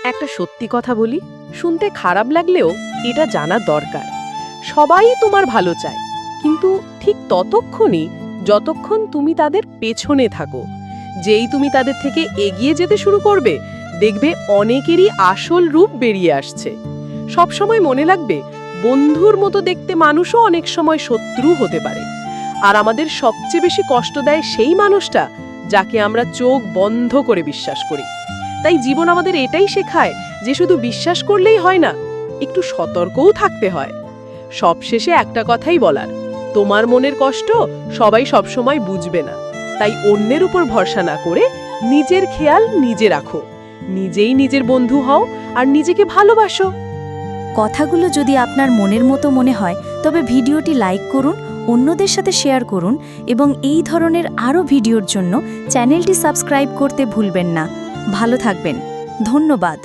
একটা সত্যি কথা বলি, শুনতে খারাপ লাগলেও এটা জানা দরকার। সবাই তোমার ভালো চায়, কিন্তু ঠিক ততক্ষণই যতক্ষণ তুমি তাদের পেছনে থাকো। যেই তুমি তাদের থেকে এগিয়ে যেতে শুরু করবে, দেখবে অনেকেরই আসল রূপ বেরিয়ে আসছে। সবসময় মনে রাখবে, বন্ধুর মতো দেখতে মানুষও অনেক সময় শত্রু হতে পারে। আর আমাদের সবচেয়ে বেশি কষ্ট দেয় সেই মানুষটা যাকে আমরা চোখ বন্ধ করে বিশ্বাস করি। তাই জীবন আমাদের এটাই শেখায় যে শুধু বিশ্বাস করলেই হয় না, একটু সতর্কও থাকতে হয়। সবশেষে একটা কথাই বলার, তোমার মনের কষ্ট সবাই সবসময় বুঝবে না। তাই অন্যের উপর ভরসা না করে নিজের খেয়াল নিজে রাখো, নিজেই নিজের বন্ধু হও আর নিজেকে ভালোবাসো। কথাগুলো যদি আপনার মনের মতো মনে হয়, তবে ভিডিওটি লাইক করুন, অন্যদের সাথে শেয়ার করুন এবং এই ধরনের আরও ভিডিওর জন্য চ্যানেলটি সাবস্ক্রাইব করতে ভুলবেন না। ভালো থাকবেন। ধন্যবাদ।